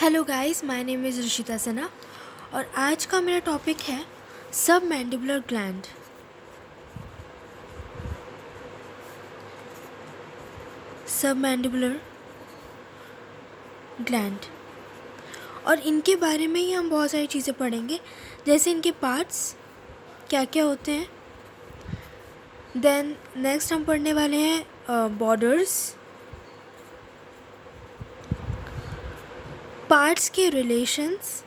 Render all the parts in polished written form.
Hello guys, my name is Rishita Sana और आज का मेरा टॉपिक है submandibular gland. Submandibular gland और इनके बारे में ही हम बहुत सारी चीज़ें पढ़ेंगे, जैसे इनके पार्ट्स क्या क्या होते हैं। देन नेक्स्ट हम पढ़ने वाले हैं बॉर्डर्स, पार्ट्स के relations,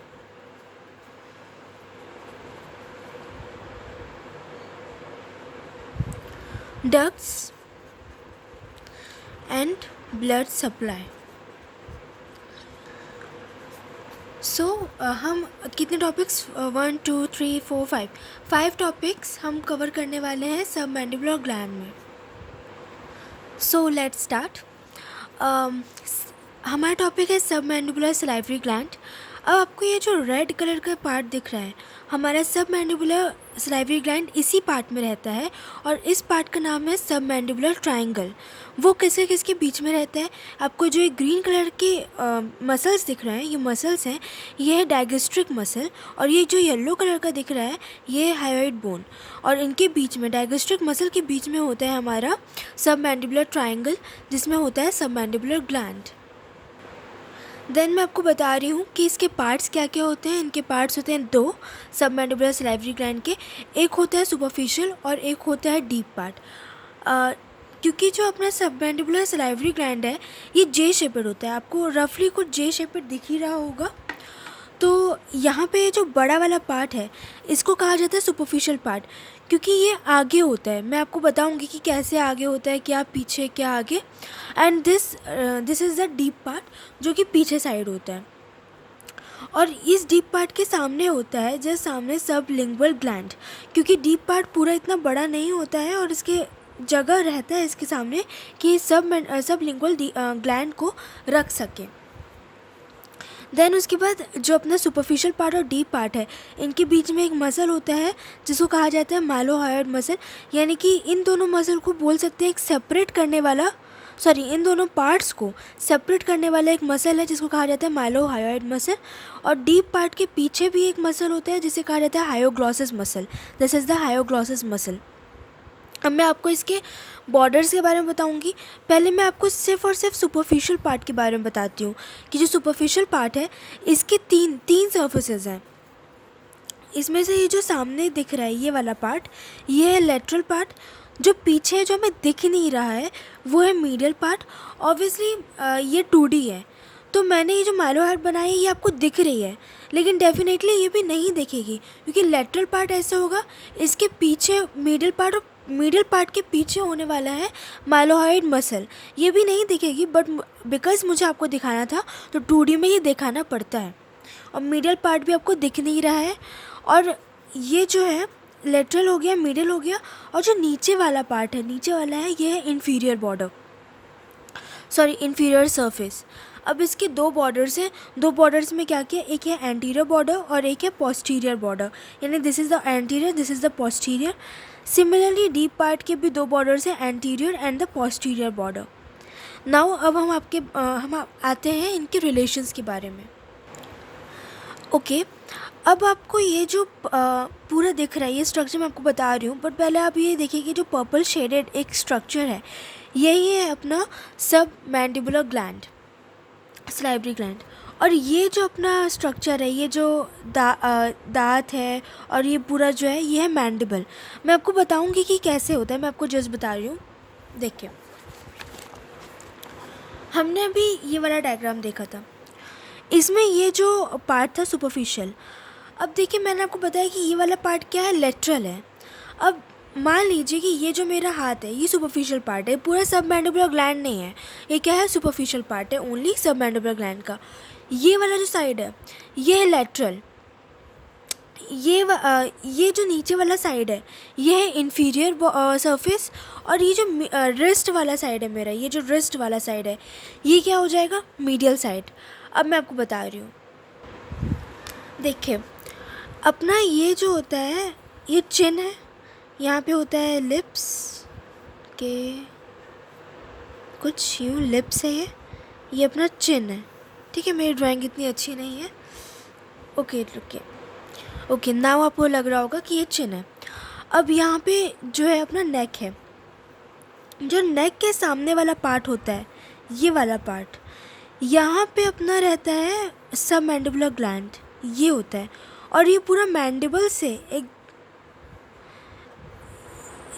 ducts and blood supply. हम कितने टॉपिक्स 1 2 3 4 5 टॉपिक्स हम कवर करने वाले हैं सब मैंडिबुलर ग्लैंड में। So let's start. हमारा टॉपिक है सब मैंडिबुलर सलाइवरी ग्लैंड। अब आपको ये जो रेड कलर का पार्ट दिख रहा है, हमारा सब मैंडिबुलर सलाइवरी ग्लैंड इसी पार्ट में रहता है और इस पार्ट का नाम है सब मैंडिबुलर ट्रायंगल। वो किसके किसके बीच में रहता है? आपको जो ये ग्रीन कलर के मसल्स दिख रहे हैं, ये मसल्स हैं, ये है डायगेस्ट्रिक मसल, और ये जो येलो कलर का दिख रहा है ये है हायोइड बोन, और इनके बीच में डायगेस्ट्रिक मसल के बीच में होता है हमारा सब मैंडिबुलर ट्रायंगल, जिसमें होता है सब मैंडिबुलर ग्लैंड। देन मैं आपको बता रही हूँ कि इसके पार्ट्स क्या क्या होते हैं। इनके पार्ट्स होते हैं दो सब मैंडिबुलर सलाइवरी ग्लैंड के, एक होता है सुपरफिशियल और एक होता है डीप पार्ट। क्योंकि जो अपना सब मैंडिबुलर सलाइवरी ग्लैंड है ये जे शेपेड होता है, आपको रफली कुछ जे शेपेड दिख ही रहा होगा। तो यहाँ पे जो बड़ा वाला पार्ट है इसको कहा जाता है सुपरफिशियल पार्ट, क्योंकि ये आगे होता है। मैं आपको बताऊंगी कि कैसे आगे होता है, क्या पीछे क्या आगे। And this is the deep part, जो कि पीछे साइड होता है। और इस डीप पार्ट के सामने होता है जस्ट सामने सब लिंगुअल ग्लैंड, क्योंकि डीप पार्ट पूरा इतना बड़ा नहीं होता है और इसके जगह रहता है इसके सामने कि सब लिंगुअल ग्लैंड को रख सके। देन उसके बाद जो अपना सुपरफिशियल पार्ट और डीप पार्ट है, इनके बीच में एक मसल होता है जिसको कहा जाता है माइलोहायोइड मसल, यानी कि इन दोनों मसल को बोल सकते हैं एक सेपरेट करने वाला, इन दोनों पार्ट्स को सेपरेट करने वाला एक मसल है जिसको कहा जाता है माइलोहायोइड मसल। और डीप पार्ट के पीछे भी एक मसल होता है जिसे कहा जाता है hyoglossus muscle. This is the hyoglossus muscle. अब मैं आपको इसके बॉर्डर्स के बारे में बताऊंगी। पहले मैं आपको सिर्फ और सिर्फ सुपरफिशियल पार्ट के बारे में बताती हूँ कि जो सुपरफिशियल पार्ट है इसके तीन सर्फेसेस हैं। इसमें से ये जो सामने दिख रहा है ये वाला पार्ट, ये है लेटरल पार्ट। जो पीछे जो हमें दिख नहीं रहा है वो है मीडियल पार्ट। ऑब्वियसली ये 2D है, तो मैंने ये जो माइलोहायोइड बनाई है ये आपको दिख रही है, लेकिन डेफिनेटली ये भी नहीं दिखेगी, क्योंकि लेटरल पार्ट ऐसा होगा, इसके पीछे मीडियल पार्ट, और मीडियल पार्ट के पीछे होने वाला है माइलोहायोइड मसल। ये भी नहीं दिखेगी, बट बिकॉज मुझे आपको दिखाना था तो 2D में ये दिखाना पड़ता है। और मीडियल पार्ट भी आपको दिख नहीं रहा है, और ये जो है लेटरल हो गया, मीडियल हो गया, और जो नीचे वाला पार्ट है, नीचे वाला है, ये है इन्फीरियर बॉर्डर, इन्फीरियर सरफेस। अब इसके दो बॉर्डर्स हैं। दो बॉर्डर्स में क्या क्या, एक है एंटीरियर बॉर्डर और एक है पोस्टीरियर बॉर्डर, यानी this is the anterior, this is the posterior. Similarly deep part के भी दो बॉर्डर्स हैं, anterior and the posterior border. Now अब हम आते हैं इनके रिलेशंस के बारे में। ओके, अब आपको ये जो पूरा दिख रहा है ये स्ट्रक्चर मैं आपको बता रही हूँ, बट पहले आप ये देखिए कि जो पर्पल शेडेड एक स्ट्रक्चर है यही है अपना सब मैंडिबुलर ग्लैंड, सलाइवरी ग्लैंड। और ये जो अपना स्ट्रक्चर है, ये जो दांत है और ये पूरा जो है ये है मैंडिबल। मैं आपको बताऊंगी कि कैसे होता है, मैं आपको जस्ट बता रही हूँ। देखिए, हमने अभी ये वाला डायग्राम देखा था, इसमें ये जो पार्ट था सुपरफिशियल। अब देखिए, मैंने आपको बताया कि ये वाला पार्ट क्या है, लेटरल है। अब मान लीजिए कि ये जो मेरा हाथ है ये सुपरफिशियल पार्ट है, पूरा सब मैंडिबुलर ग्लैंड नहीं है, ये क्या है, सुपरफिशियल पार्ट है ओनली सब मैंडिबुलर ग्लैंड का। ये वाला जो साइड है ये है लेटरल। ये जो नीचे वाला साइड है ये है इन्फीरियर सरफेस, और ये जो रिस्ट वाला साइड है मेरा, ये जो रिस्ट वाला साइड है ये क्या हो जाएगा, मीडियल साइड। अब मैं आपको बता रही हूँ, देखिए अपना ये जो होता है ये चिन है, यहाँ पे होता है लिप्स के कुछ यूँ लिप्स है, ये अपना चिन है, ठीक है, मेरी ड्राइंग इतनी अच्छी नहीं है। ओके रुकिए। ओके, नाउ आपको लग रहा होगा कि ये चिन है। अब यहाँ पे जो है अपना नेक है, जो नेक के सामने वाला पार्ट होता है, ये वाला पार्ट, यहाँ पे अपना रहता है सब मैंडिबुलर ग्लैंड, ये होता है। और ये पूरा मैंडिबल से एक,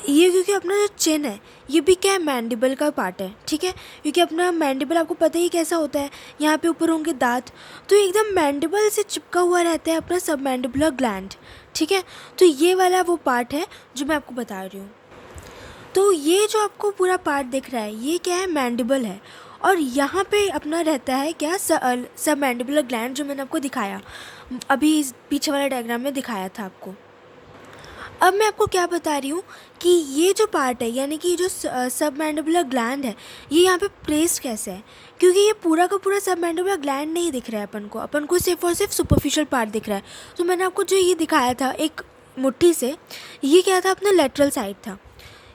ये क्योंकि अपना जो चिन है ये भी क्या है, मैंडिबल का पार्ट है, ठीक है। क्योंकि अपना मैंडिबल आपको पता ही कैसा होता है, यहाँ पे ऊपर होंगे दांत, तो एकदम मैंडिबल से चिपका हुआ रहता है अपना सब मैंडिबुलर ग्लैंड, ठीक है। तो ये वाला वो पार्ट है जो मैं आपको बता रही हूँ। तो ये जो आपको पूरा पार्ट दिख रहा है ये क्या है, मैंडिबल है। और यहाँ पे अपना रहता है क्या, सब मैंडिबुलर ग्लैंड, जो मैंने आपको दिखाया अभी इस पीछे वाला डायग्राम में दिखाया था आपको। अब मैं आपको क्या बता रही हूँ कि ये जो पार्ट है, यानी कि जो सब मैंडिबुलर ग्लैंड है, ये यहाँ पे प्लेस्ड कैसे है, क्योंकि ये पूरा का पूरा सब मैंडिबुलर ग्लैंड नहीं दिख रहा है अपन को सिर्फ और सिर्फ सुपरफिशियल पार्ट दिख रहा है। तो मैंने आपको जो ये दिखाया था एक मुट्ठी से, ये क्या था, अपना लेटरल साइड था।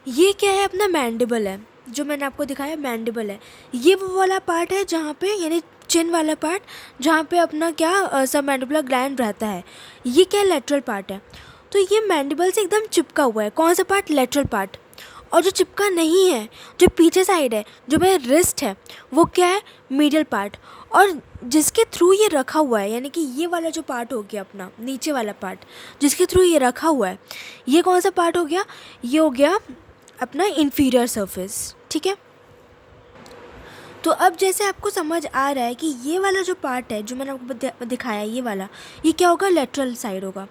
ये क्या है, अपना मैंडिबल है, जो मैंने आपको दिखाया मैंडिबल है। ये वो वाला पार्ट है जहाँ पे, यानी चिन वाला पार्ट, जहाँ पे अपना क्या सब मैंडिबुलर ग्लैंड रहता है। ये क्या, लेटरल पार्ट है। तो ये मैंडिबल से एकदम चिपका हुआ है, कौन सा पार्ट, लेटरल पार्ट। और जो चिपका नहीं है, जो पीछे साइड है, जो मेरा रिस्ट है, वो क्या है, मीडियल पार्ट। और जिसके थ्रू ये रखा हुआ है, यानी कि ये वाला जो पार्ट हो गया अपना नीचे वाला पार्ट, जिसके थ्रू ये रखा हुआ है, ये कौन सा पार्ट हो गया, ये हो गया अपना इंफीरियर सरफेस, ठीक है। तो अब जैसे आपको समझ आ रहा है कि ये वाला जो पार्ट है जो मैंने आपको दिखाया, ये वाला, ये क्या होगा, लेटरल साइड होगा।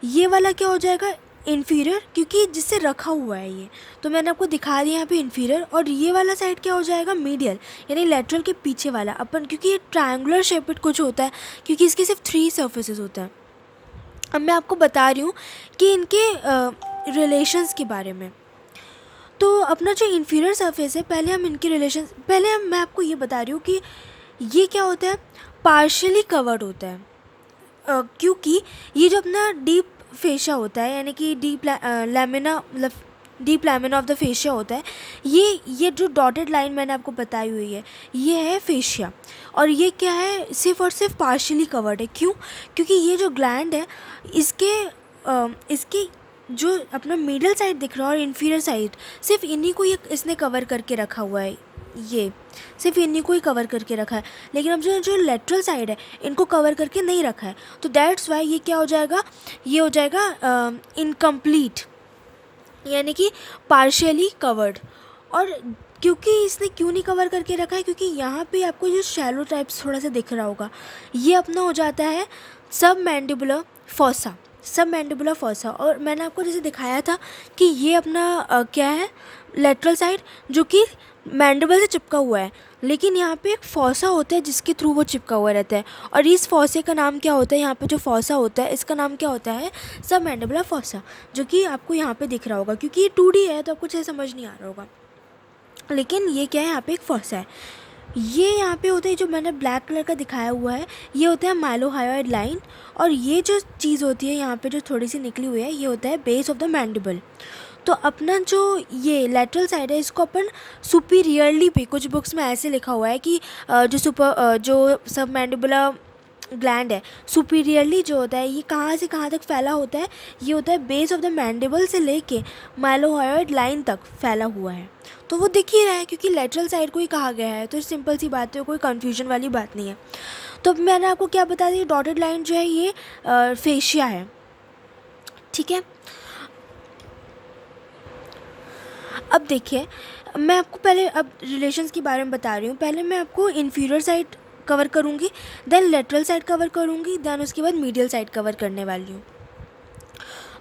ये वाला क्या हो जाएगा, इन्फीरियर, क्योंकि जिससे रखा हुआ है ये, तो मैंने आपको दिखा दिया यहाँ पे इन्फीरियर। और ये वाला साइड क्या हो जाएगा, मीडियल, यानी लेटरल के पीछे वाला अपन, क्योंकि ये ट्रायंगुलर शेपेड कुछ होता है, क्योंकि इसके सिर्फ 3 सर्फेसेस होते हैं। अब मैं आपको बता रही हूँ कि इनके रिलेशंस के बारे में। तो अपना जो इन्फीरियर सरफेस है, पहले हम इनके रिलेशन, मैं आपको ये बता रही हूँ कि ये क्या होता है, पार्शियली कवर्ड होता है। क्योंकि ये जो अपना डीप फेशिया होता है, यानी कि डीप लैमिना, मतलब deep lamina of the fascia होता है, ये जो डॉटेड लाइन मैंने आपको बताई हुई है, ये है फेशिया। और ये क्या है, सिर्फ और सिर्फ पार्शियली कवर्ड है। क्यों, क्योंकि ये जो ग्लैंड है, इसके जो अपना मिडल साइड दिख रहा है और इन्फीरियर साइड, सिर्फ इन्हीं को ये इसने कवर करके रखा हुआ है, ये सिर्फ इन्हीं को ही कवर करके रखा है। लेकिन अब जो लेटरल साइड है, इनको कवर करके नहीं रखा है, तो दैट्स वाई ये क्या हो जाएगा, ये हो जाएगा इनकम्प्लीट, यानी कि पार्शियली कवर्ड। और क्योंकि इसने क्यों नहीं कवर करके रखा है, क्योंकि यहाँ पे आपको जो शैलो टाइप्स थोड़ा सा दिख रहा होगा, ये अपना हो जाता है सब मैंडिबुलर फॉसा, सब मैंडिबुलर फॉसा। और मैंने आपको जैसे दिखाया था कि ये अपना क्या है, लेटरल साइड, जो कि मैंडिबल से चिपका हुआ है, लेकिन यहाँ पे एक फॉसा होता है जिसके थ्रू वो चिपका हुआ रहता है। और इस फॉसे का नाम क्या होता है, यहाँ पे जो फॉसा होता है इसका नाम क्या होता है, सब मैंडिबुलर फॉसा, जो कि आपको यहाँ पे दिख रहा होगा। क्योंकि ये 2D है तो आपको कुछ समझ नहीं आ रहा होगा, लेकिन ये क्या है, यहाँ पे एक फॉसा है। ये यहाँ पे होता है, जो मैंने ब्लैक कलर का दिखाया हुआ है, ये होता है माइलोहायोइड लाइन। और ये जो चीज़ होती है यहाँ पे जो थोड़ी सी निकली हुई है, ये होता है बेस ऑफ द मैंडिबल। तो अपना जो ये लेटरल साइड है, इसको अपन सुपीरियरली पे, कुछ बुक्स में ऐसे लिखा हुआ है कि जो सब मैंडिबुलर ग्लैंड है, सुपीरियरली जो होता है, ये कहाँ से कहाँ तक फैला होता है, ये होता है बेस ऑफ द मैंडिबल से लेके माइलोहायोइड लाइन तक फैला हुआ है। तो वो दिख ही रहा है, क्योंकि लेटरल साइड को ही कहा गया है, तो सिंपल सी बात है, कोई कन्फ्यूजन वाली बात नहीं है। तो मैंने आपको क्या बता दी, डॉटेड लाइन जो है ये फेशिया है, ठीक है। अब देखिए, मैं आपको पहले अब रिलेशंस के बारे में बता रही हूँ। पहले मैं आपको इन्फीरियर साइड कवर करूँगी, देन लेटरल साइड कवर करूँगी, देन उसके बाद मीडियल साइड कवर करने वाली हूँ।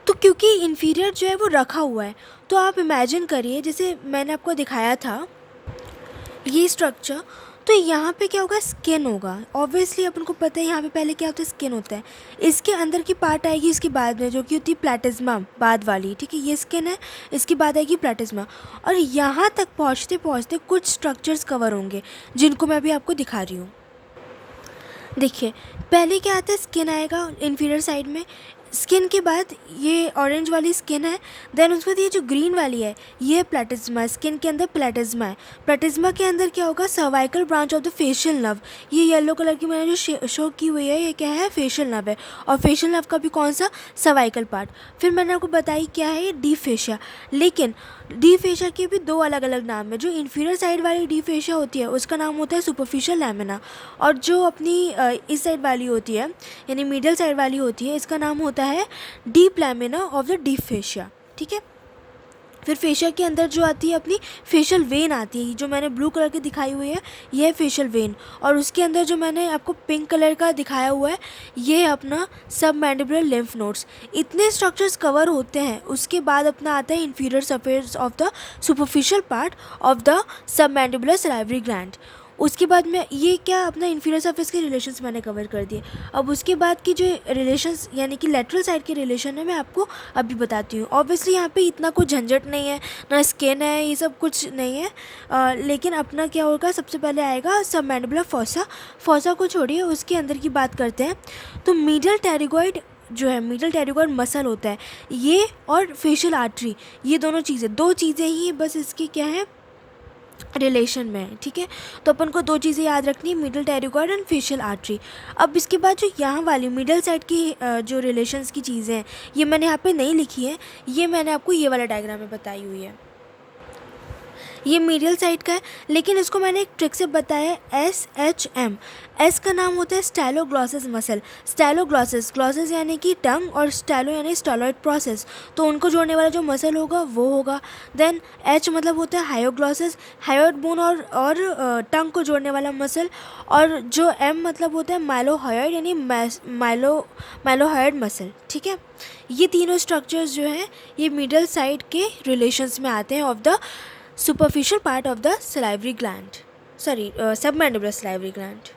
तो क्योंकि इन्फीरियर जो है वो रखा हुआ है, तो आप इमेजिन करिए जैसे मैंने आपको दिखाया था ये स्ट्रक्चर, तो यहाँ पे क्या होगा, स्किन होगा। ऑब्वियसली अपन को पता है यहाँ पे पहले क्या होता है, स्किन होता है। इसके अंदर की पार्ट आएगी इसके बाद में, जो कि होती है प्लेटिज्मा बाद वाली, ठीक है। ये स्किन है, इसके बाद आएगी प्लेटिज्मा। और यहाँ तक पहुँचते पहुँचते कुछ स्ट्रक्चर्स कवर होंगे, जिनको मैं अभी आपको दिखा रही हूँ। देखिए, पहले क्या आता है, स्किन आएगा इन्फीरियर साइड में, स्किन के बाद ये ऑरेंज वाली स्किन है, देन उसके बाद ये जो ग्रीन वाली है ये है प्लेटिज्मा, स्किन के अंदर प्लेटिज्मा है। प्लेटिज्मा के अंदर क्या होगा, cervical branch of the facial nerve. ये येलो कलर की मैंने जो शो की हुई है ये क्या है, फेशियल नर्व है। और फेशियल नर्व का भी कौन सा, सर्वाइकल पार्ट। फिर मैंने आपको बताई क्या है, डीप फेशिया। लेकिन डीप फेशिया के भी दो अलग अलग नाम है। जो इन्फीरियर साइड वाली डीप फेशिया होती है उसका नाम होता है सुपरफिशियल लैमिना, और जो अपनी इस साइड वाली होती है यानी मिडिल साइड वाली होती है इसका नाम होता है deep lamina of the deep fascia. ठीक है। फिर फेशिया के अंदर जो आती है अपनी फेशियल वेन आती है, जो मैंने ब्लू कलर की दिखाई हुई है ये है फेशियल वेन। और उसके अंदर जो मैंने आपको पिंक कलर का दिखाया हुआ है ये है अपना सब मैंडिबुलर लिम्फ नोड्स। इतने स्ट्रक्चर्स कवर होते हैं, उसके बाद अपना आता है inferior surface of the superficial part of the sub mandibular salivary gland. उसके बाद में ये क्या अपना इंफीरियर सरफेस के रिलेशंस मैंने कवर कर दिए। अब उसके बाद की जो रिलेशंस यानी कि लेटरल साइड के रिलेशन है मैं आपको अभी बताती हूँ। ऑब्वियसली यहाँ पे इतना कुछ झंझट नहीं है, ना स्किन है, ये सब कुछ नहीं है। लेकिन अपना क्या होगा, सबसे पहले आएगा सब मैंडिबुलर फोसा। फोसा को छोड़िए, उसके अंदर की बात करते हैं। तो मीडियल टेरिगॉइड जो है, मीडियल टेरिगॉइड मसल होता है ये, और फेशियल आर्टरी, ये दोनों चीज़ें, दो चीज़ें ही बस इसकी क्या है, रिलेशन में है। ठीक है। तो अपन को दो चीज़ें याद रखनी है, middle pterygoid and facial artery. अब इसके बाद जो यहाँ वाली मिडिल साइड की जो रिलेशंस की चीज़ें हैं ये मैंने यहाँ पे नहीं लिखी है, ये मैंने आपको ये वाला डायग्राम में बताई हुई है। ये मीडियल साइड का है, लेकिन इसको मैंने एक ट्रिक से बताया है, SHM। एस का नाम होता है स्टाइलोग्लॉसस मसल। स्टाइलोग्लॉसस, ग्लॉसस यानी कि टंग, और स्टाइलो यानी स्टाइलॉइड प्रोसेस, तो उनको जोड़ने वाला जो मसल होगा वो होगा। देन H मतलब होता है हायोग्लॉसस, हायोइड बोन और टंग को जोड़ने वाला मसल। और जो M मतलब होता है माइलोहायोइड यानी माइलोहायोइड मसल। ठीक है। ये तीनों स्ट्रक्चर्स जो हैं ये मिडल साइड के रिलेशंस में आते हैं of the superficial part of the salivary gland, sorry, submandibular salivary gland.